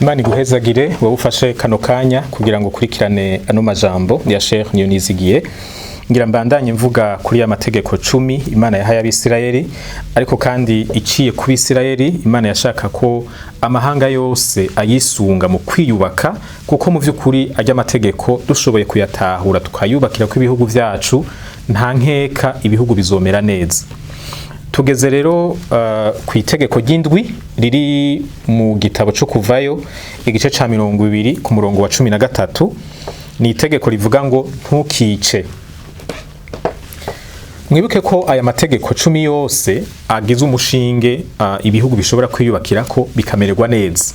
Imana iguhezagire wowe ufashe kano kanya kugira ngo ukurikirane ano majambo ya Sheikh Niyonizigiye. Ngira mbandanye mvuga kuri ya mategeko 10 Imana yahaye Abisirayeli, ariko kandi iciye ku Bisirayeli Imana yashaka ko amahanga yose ayisunga mu kwiyubaka, kuko mu vy'ukuri ajya amategeko dushoboye kuyatahura tukayubakira ku ibihugu vyacu, nta nkeka ibihugu bizomera neza. Tugeze rero ku itegeko ry'indwi riri mu gitabo cyo kuvayo igice ca 20 ku murongo wa 13, ni itegeko rivuga ngo ntukice. Mwibuke ko aya mategeko 10 yose agize umushinge ibihugu bishobora kwiyubakira ko bikamererwa neza.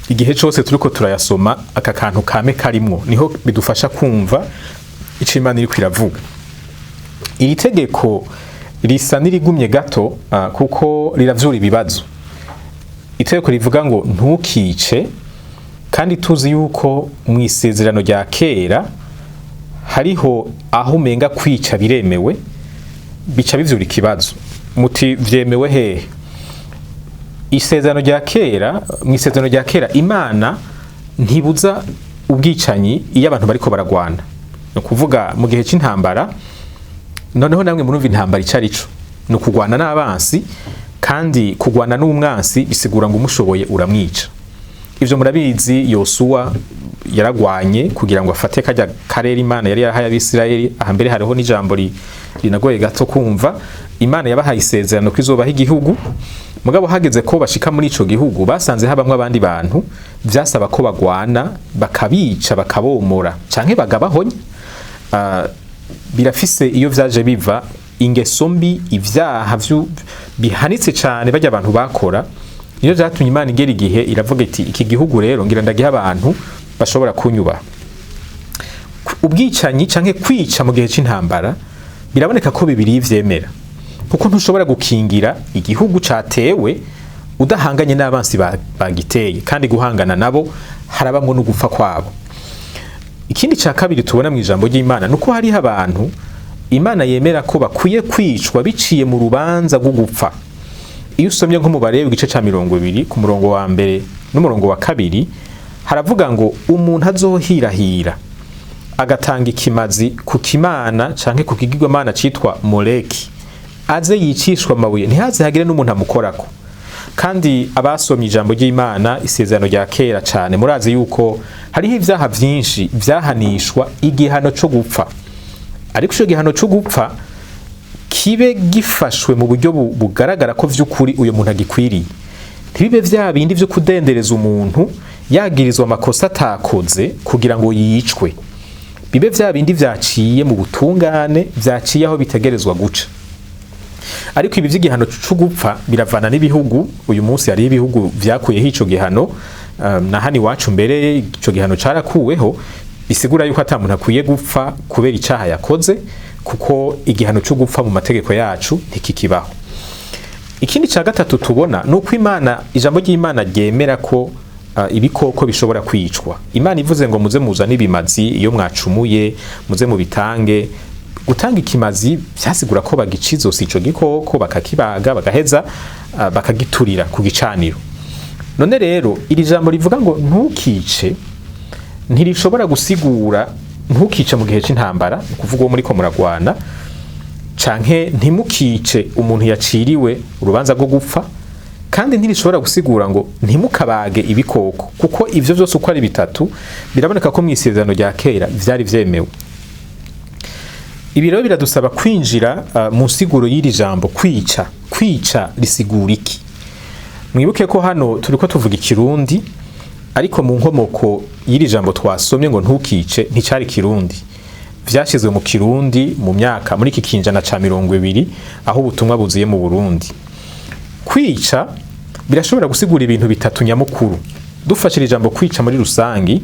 Igihe cyose turiko turayasoma aka kantu kame karimwo niho bidufasha kumva ico Imana iri kwiravuga. Iri tegeko risa nirigumye gato kuko riravyura ibibazo. Itegeko rivuga ngo ntukice, kandi tuzi yuko mu isezerano rya kera hariho aho umenga kwica biremewe, bica bivyura ikibazo. Muti vyemewe hehe? Isezerano rya kera, mu isezerano rya kera Imana ntibuza ubwicanyi iyo abantu bariko baragwana. No kuvuga mu gihe c'intambara, noneho namwe murumva intambara icarico no kugwana n'abansi, kandi kugwana n'umwansi bisigura ngo umushoboye uramwica. Ivyo murabizi, Yosuwa yaragwanye kugira ngo afate kajya karere Imana yari yarahaye Abisirayeli. Ahambere hariho n'ijambo rinagoye gato kumva. Imana yabahaye isezerano ko izobaha igihugu, mugabo hageze ko bashika muri ico gihugu basanze habamwe abandi bantu, vyasaba ko bagwana bakabica bakabomora canke bagabahonya. Birafise iyo vyaje biva ingeso mbi, ivyaha bihanitse cane bajya abantu bakora. Niyo vyatumye Imana igera igihe iravuga iti iki gihugu rero ngira ndagiha abantu bashobora kunyuba. Ubwicanyi canke kwica mu gihe c'intambara biraboneka ko bibiri vyemera, kuko ntushobora gukingira igihugu catewe udahanganye n'abansi bagiteye, kandi guhangana nabo harabamwe no gupfa kwabo. Ikindi ca kabiri tubona mu ijambo ry'Imana nuko hari abantu Imana yemera ko bakwiye kwicwa biciye mu rubanza rwo gupfa. Iyo usomye nko mu Balewi igice ca 20 ku murongo wa mbere n'umurongo wa kabiri, haravuga ngo umuntu azohirahira agatanga ikimazi ku kimana canke ku kigirwamana citwa Moleki, aze yicishwa amabuye, ntihaze hagire n'umuntu amukorako. Kandi abasomye ijambo ry'Imana isezerano rya kera cane, murazi yuko hariho ivyaha vyinshi vyahanishwa igihano cyo gupfa, ariko ico gihano cyo gupfa kibe gifashwe mu buryo bugaragara ko vy'ukuri uyo muntu agikwiriye. Ntibibe vya bindi vyo kudendereza umuntu yagirizwa amakosa atakoze kugira ngo yicwe. Bibe vya bindi vyaciye mu butungane, vyaciye aho bitegerezwa guca. Ariko ibi vy'igihano cyo gupfa biravana n'ibihugu. Uyu munsi hari ibihugu vyakuyeho ico gihano, na hani wacu mbere ico gihano carakuweho, bisigura yuko ata muntu akwiye gupfa kubera icaha yakoze, kuko igihano cyo gupfa mu mategeko yacu ntikikibaho. Ikindi ca gatatu tubona nuko Imana, ijambo ry'Imana ryemera ko ibikoko bishobora kwicwa. Imana ivuze ngo muze muzana ibimazi iyo mwacumuye, muze mu bitange. Gutanga ikimazi vyasigura ko bagicizo ico gikoko, bakakibaga, bagaheza bakagiturira ku gicaniro. None rero iri jambo rivuga ngo ntukice ntirishobora gusigura ntukice mu gihe c'intambara, kuvuga uwo muri ko muragwana, canke ntimukice umuntu yaciriwe urubanza rwo gupfa, kandi ntirishobora gusigura ngo ntimukabage ibikoko, kuko ivyo vyose uko ari bitatu biraboneka ko mu isezerano rya kera vyari vyemewe. Ibi rero biradusaba kwinjira mu nsiguro y'iri jambo kwica. Kwica risigura iki? Mwibuke ko hano turiko tuvuga ikirundi, ariko mu nkomoko y'iri jambo twasomye ngo ntukice nticari kirundi. Vyashizwe mu kirundi mu myaka muri iki kinjana ca 20 aho ubutumwa buziye mu Burundi. Kwica birashobora gusigura ibintu bitatu nyamukuru. Dufashira ijambo kwica muri rusangi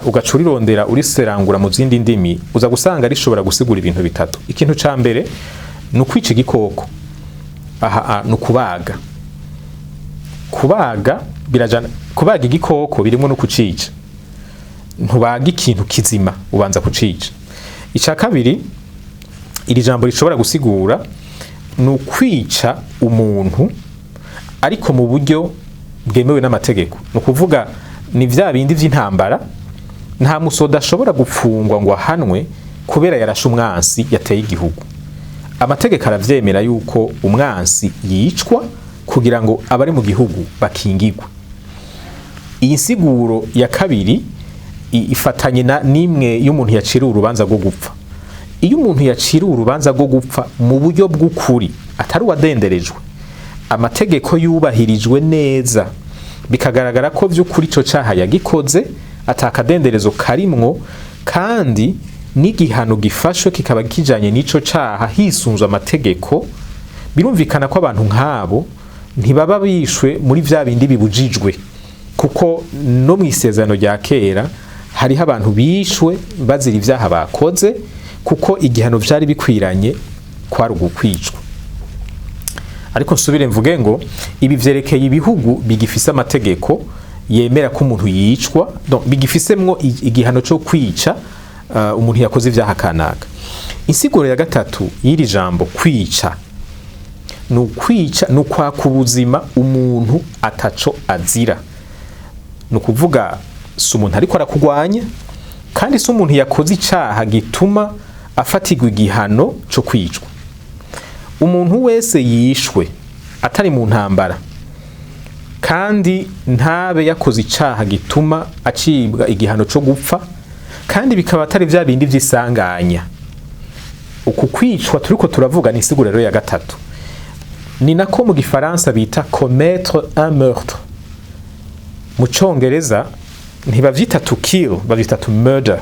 ugacurirondera uriserangura mu zindi ndimi, uza gusanga rishobora gusigura ibintu bitatu. Ikintu ca mbere ni ukwica igikoko, ni ukubaga. Kubaga igikoko birimo no kucica. Ntubaga ikintu kizima, ubanza kucica. Ica kabiri iri jambo rishobora gusigura ni ukwica umuntu ariko mu buryo bwemewe n'amategeko no kuvuga ni vya bindi vy'intambara nta musoda ashobora gupfungwa ngo ahanwe kubera yarashe umwansi yateye igihugu amategeko aravyemera yuko umwansi yicwa kugira ngo abari mu gihugu bakingirwe iyi siguro ya kabiri ifatanye nimwe y'umuntu yaciriwe urubanza rwo gupfa iyo umuntu yaciriwe urubanza rwo gupfa mu buryo bw'ukuri atari wadenderejwe amategeko yubahirijwe neza bikagaragara ko vy'ukuri ico caha yagikoze atakadenderezo karimwo kandi n'igihano gifashwe kikaba kijanye n'ico caha hisunzwe amategeko birumvikana ko abantu nk'abo ntibaba bishwe muri vya bindi bibujijwe kuko no mwisezerano rya kera hariho abantu bishwe bazira ivyaha bakoze kuko igihano vyari bikwiranye kwari ugukwicwa ariko nsubire mvuge ngo ibi vyerekeye ibihugu bigifise amategeko yemera ko umuntu yicwa bigifisemwo igihano cyo kwica umuntu yakoze ivyaha kanaka insiguro ya gatatu y'iri jambo kwica nukwica nukwaka ubuzima umuntu ataco azira nukuvuga si umuntu ariko arakugwanya kandi si umuntu yakoze icaha gituma afatirwa igihano cyo kwicwa umuntu wese yishwe atari mu ntambara kandi ntabe yakoze icaha gituma acibwa igihano cyo gupfa kandi bikaba atari vya bindi vy'isanganya uku kwicwa turiko turavuga ni sigurero ya gatatu ni nako mu gifaransa bita commettre un meurtre mu congereza ntibavyita to kill bavyita to murder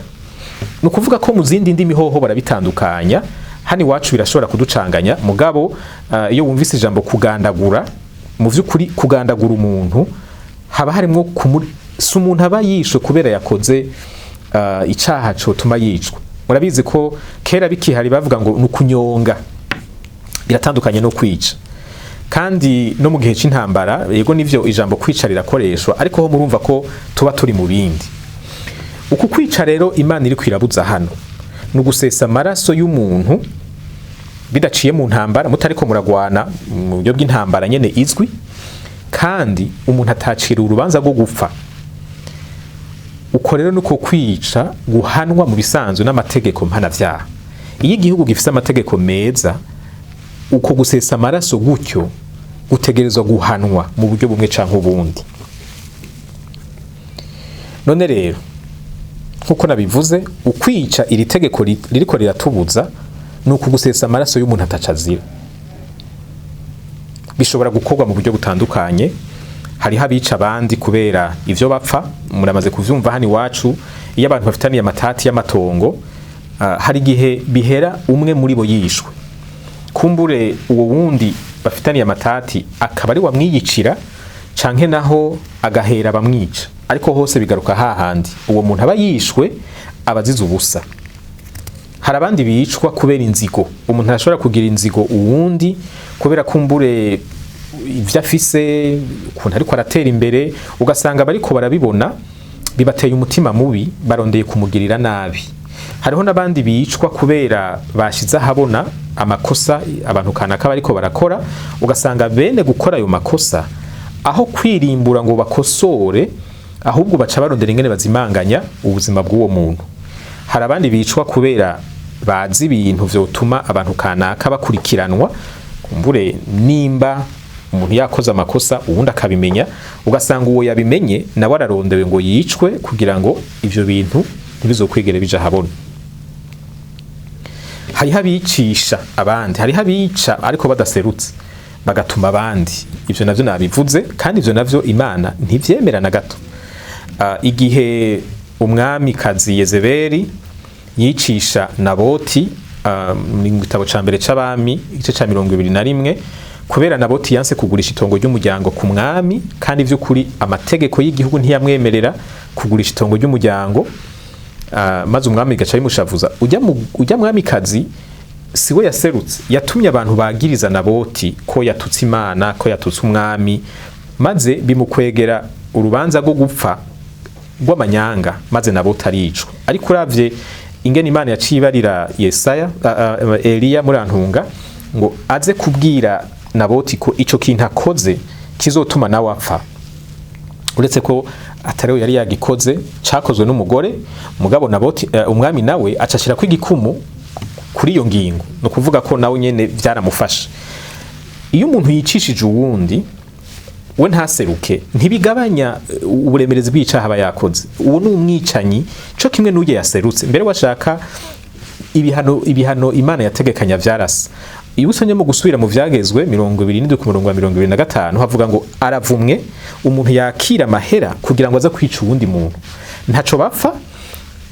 nukuvuga ko mu zindi ndimi hoho barabitandukanya hani wacu birashobora kuducanganya mugabo iyo wumvise ijambo kugandagura mu vy'ukuri kugandagura umuntu haba harimo si umuntu aba yishwe kubera yakoze icaha cotuma yicwa murabizi ko kera bikihari bavuga ngo nukunyonga biratandukanye no kwica kandi no mu gihe c'intambara yego nivyo ijambo kwica rirakoreshwa ariko ho murumva ko tuba turi mu bindi uku kwica rero Imana iri kwirabuza hano nugusesa amaraso y'umuntu bidaciye mu ntambara mutariko muragwana mu buryo bw'intambara nyene izwi kandi umuntu atacira urubanza rwo gupfa uko rero nuko kwica guhanwa mu bisanzwe n'amategeko mpanavyaha iyo igihugu gifise amategeko meza uko gusesa amaraso gutyo gutegerezwa guhanwa mu buryo bumwe canke ubundi none rero nkuko nabivuze ukwica iri tegeko ririko riratubuza nuko gusesa amaraso y'umuntu atacazira bishobora gukorwa mu buryo butandukanye hariho abica abandi kubera ivyo bapfa muramaze kuvyumva hani wacu iyo abantu bafitaniye amatati y'amatongo hari igihe bihera umwe muri bo yishwe kumbure uwo wundi bafitaniye amatati akaba ari wamwiyicira canke naho agahera bamwica ariko hose bigaruka hahandi uwo muntu aba yishwe abazize ubusa hari abandi bicwa kubera inzigo umuntu arashobora kugira inzigo uwundi kubera kumbure ivyo afise ukuntu ariko aratera imbere ugasanga bariko barabibona bibateye umutima mubi barondeye kumugirira nabi hariho n'abandi bicwa kubera bashize ahabona amakosa abantu kanaka bariko barakora ugasanga bene gukora ayo makosa aho kwirimbura ngo bakosore ahubwo baca barondera ingene bazimanganya ubuzima bw'uwo muntu hari abandi bicwa kubera bazi ibintu vyotuma abantu kanaka bakurikiranwa kumbure nimba umuntu yakoze amakosa ubundi akabimenya ugasanga uwo yabimenye nawe ararondewe ngo yicwe kugira ngo ivyo bintu ntibizokwigere bija habona hariho abicisha abandi hariho abica ariko badaserutse bagatuma abandi ivyo navyo nabivuze kandi ivyo navyo Imana ntivyemera na gato igihe umwami kazi Yezebeli yicisha Naboti mu gitabo ca mbere c'abami igice ca 21 kubera Naboti yanse kugurisha itongo ry'umuryango ku mwami kandi vy'ukuri amategeko y'igihugu ntiyamwemerera kugurisha itongo ry'umuryango maze umwami gaca bimushavuza ujya mwami kazi siwe yaserutse yatumye abantu bagiriza Naboti ko yatutse Imana ko yatutse umwami maze bimukwegera urubanza rwo gupfa rw'amanyanga maze Naboti aricwa ariko uravye ingene Imana yacibarira Yesaya Eliya muri Antunga ngo aze kubwira Naboti ko ico kintu akoze kizotuma nawe apfa uretse ko atari yari yagikoze cakozwe n'umugore mugabo Naboti umwami nawe acashira ko igikumu kuri iyo ngingo no kuvuga ko nawe nyene vyaramufasha. Iyo umuntu yicishije uwundi we ntaseruke ntibigabanya uburemerezi bw'icaha aba yakoze. Uwo n'umwicanyi cyo kimwe n'uje yaserutse mbere washaka ibihano Imana yategekanya vyarasa. Iyo usanye mu gusubira mu vyagezwe 27 ku murongo wa 25 havuga ngo aravumwe umuntu yakira amahera kugira ngo aza kwica uwundi muntu. Ntaco bapfa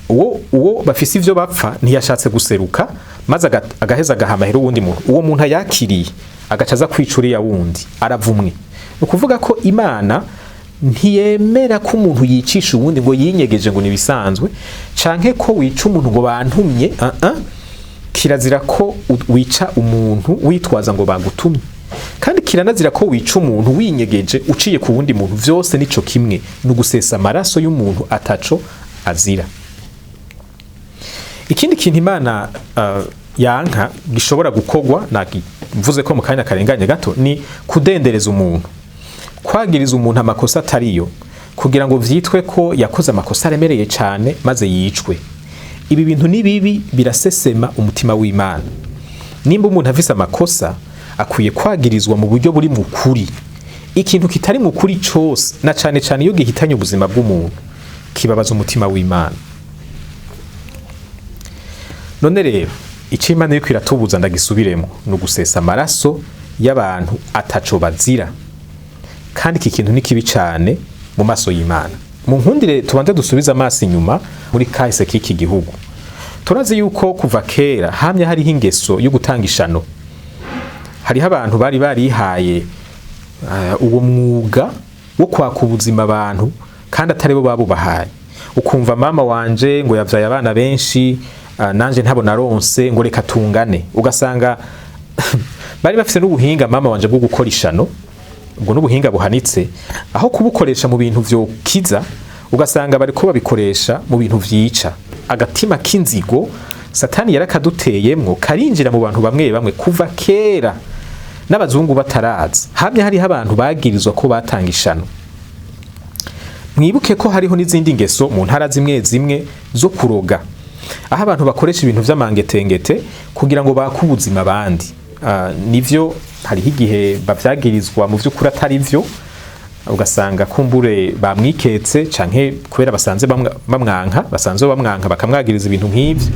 uwo bafise ivyo bapfa ntiyashatse guseruka maze agaheza agahamahera uwundi muntu. Uwo muntu yakiriye agacaza kwica uriya wundi aravumwe. Ukuvuga ko Imana ntiyemera ko umuntu yicisha uwundi ngo yinyegeje ngo nibisanzwe canke ko wica umuntu ngo bantumye kirazira ko wica umuntu witwaza ngo bagutumye kandi kiranazira ko wica umuntu winyegeje uciye ku wundi muntu. Vyose nico kimwe n'ugusesa amaraso y'umuntu ataco azira. Ikindi kintu Imana yanka gishobora gukogwa mvuze ko mu kanya karenganye gato ni kudendereza umuntu, kwagiriza umuntu amakosa atariyo kugira ngo vyitwe ko yakoze amakosa aremereye cyane maze yicwe. Ibi bintu ni bibi birasesema umutima w'Imana. Nimba umuntu afise amakosa akwiye kwagirizwa mu buryo buri mu kuri. Ikintu kitari mu kuri cyose na cyane cyane iyo gihitanye ubuzima bw'umuntu kibabaza umutima w'Imana. None rero icyo Imana yuko iratubuza ndagisubiremo no gusesa amaraso y'abantu ataco bazira, kandi iki kintu ni kibi cyane mu maso y'Imana. Mu nkundire tubanze dusubiza amaso inyuma muri kahise k'iki gihugu. Turazi yuko kuva kera hamye hariho ingeso yo gutanga ishano. Hariho abantu bari barihaye uwo mwuga wo kwaka ubuzima abantu kandi atari bo babubahaye. Ukumva mama wanje ngo yavyaye abana benshi nanje ntabo naronse ngo reka tungane. Ugasanga bari bafise n'ubuhinga mama wanje bwo gukora ishano, ubwo n'ubuhinga buhanitse, aho kubukoresha mu bintu vyo kiza ugasanga bari ko babikoresha mu bintu vyica. Agatima k'inzigo Satani yarakaduteyemwo karinjira mu bantu bamwe bamwe kuva kera n'abazungu bataraza. Hamye hari abantu bagirizwa ko batanga ishano. Mwibuke ko hariho n'izindi ngeso mu ntara zimwe zimwe zo kuroga, aho abantu bakoresha ibintu vy'amangetengete kugira ngo bakubuzima abandi. Nivyo hariho igihe bavyagirizwa mu vy'ukuri atari vyo, ugasanga kumbure bamwiketse canke kubera basanze bamwanka bakamwagiriza ibintu nk'ivyo.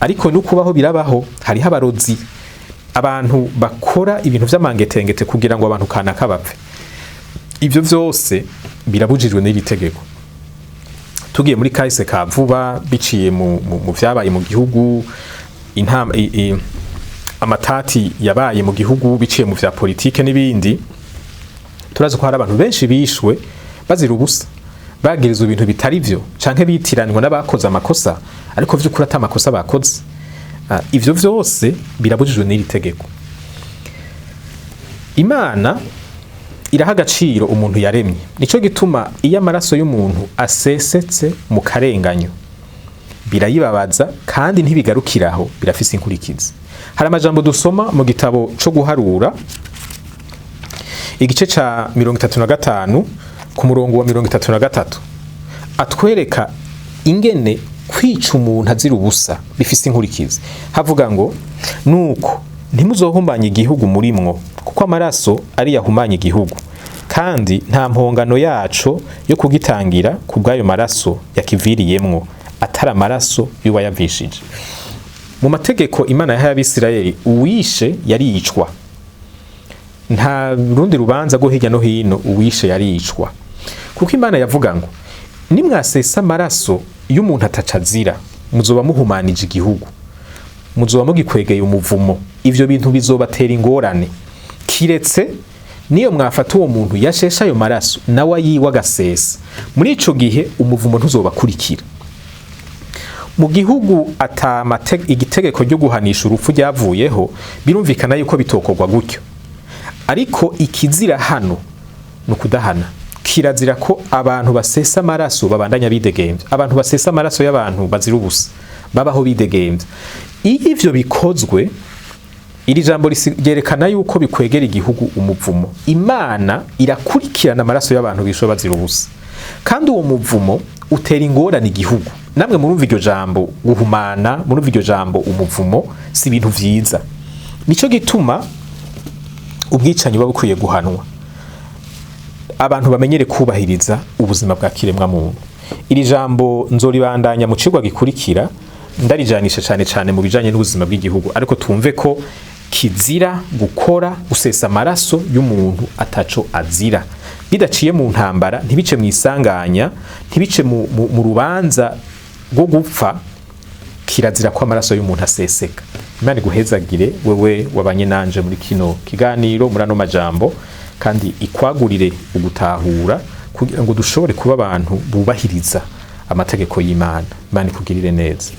Ariko nukubaho birabaho, hariho abarozi, abantu bakora ibintu vy'amangetengete kugira ngo abantu kanaka bapfe. Ivyo vyose birabujijwe n'iri tegeko. Tugiye muri kahise ka vuba biciye mu vyabaye mu gihugu, amatati yabaye mu gihugu biciye mu vya politike n'ibindi, turazi ko hari abantu benshi bishwe bazira ubusa, bagirizwa ibintu bitari vyo canke bitiranwa n'abakoze amakosa ariko vy'ukuri ata amakosa bakoze. Ivyo vyose birabujijwe n'iri tegeko. Imana iraha agaciro umuntu yaremye. Nico gituma iyo amaraso y'umuntu asesetse mu karenganyo birayibabaza kandi ntibigarukiraho, birafise inkurikizi. Hari amajambo dusoma mu gitabo cyo guharura igice ca 35 ku murongo wa 33 atwereka ingene kwica umuntu azira ubusa bifise inkurikizi. Havuga ngo nuko ntimuzohumbanye igihugu murimwo kuko amaraso ari yahumanye igihugu, kandi nta mpongano yaco yo kugitangira ku bw'ayo maraso yakiviriyemwo atari amaraso y'uwayavishije. Mu mategeko Imana yahaye Abisirayeli uwishe yaricwa, nta rundi rubanza rwo hirya no hino, uwishe yaricwa. Kuko Imana yavuga ngo nimwasesa amaraso y'umuntu atacazira muzoba muhumanije igihugu, muzoba mugikwegeye umuvumo. Ivyo bintu bizobatera ingorane, kiretse niyo mwafata uwo muntu yashesha ayo maraso nawe yiwa gasesa. Muri ico gihe umuvumo ntuzobakurikira. Mu gihugu igitegeko ryo guhanisha urupfu ryavuyeho, birumvikana yuko bitokorwa gutyo. Ariko ikizira hano no kudahana. Kirazira ko abantu basesa amaraso babandanya bidegemvya. Abantu basesa amaraso y'abantu bazira ubusa babaho bidegemvya. Iyo ivyo bikozwe, iri jambo ryerekana yuko bikwegera igihugu umuvumo. Imana irakurikirana amaraso y'abantu bisho bazira ubusa. kandi uwo muvumo utera ingorane igihugu. Namwe murumva iryo jambo guhumana, murumva iryo jambo umuvumo, si ibintu vyiza. Nico gituma ubwicanyi buba bukwiye guhanwa, abantu bamenyere kubahiriza ubuzima bwa kiremwa muntu. Iri jambo nzoribandanya mu cigwa gikurikira, ndarijanisha cyane mu bijanye n'ubuzima bw'igihugu, ariko twumve ko kizira gukora gusesa amaraso y'umuntu ataco azira, bidaciye mu ntambara, ntibice mu isanganya, ntibice mu rubanza rwo gupfa. Kirazira ko amaraso y'umuntu aseseka. Imana iguhezagire wewe wabanye nanje muri kino kiganiro, muri ano majambo, kandi ikwagurire ugutahura kugira ngo dushobore kuba abantu bubahiriza amategeko y'Imana. Imana ikugirire neza.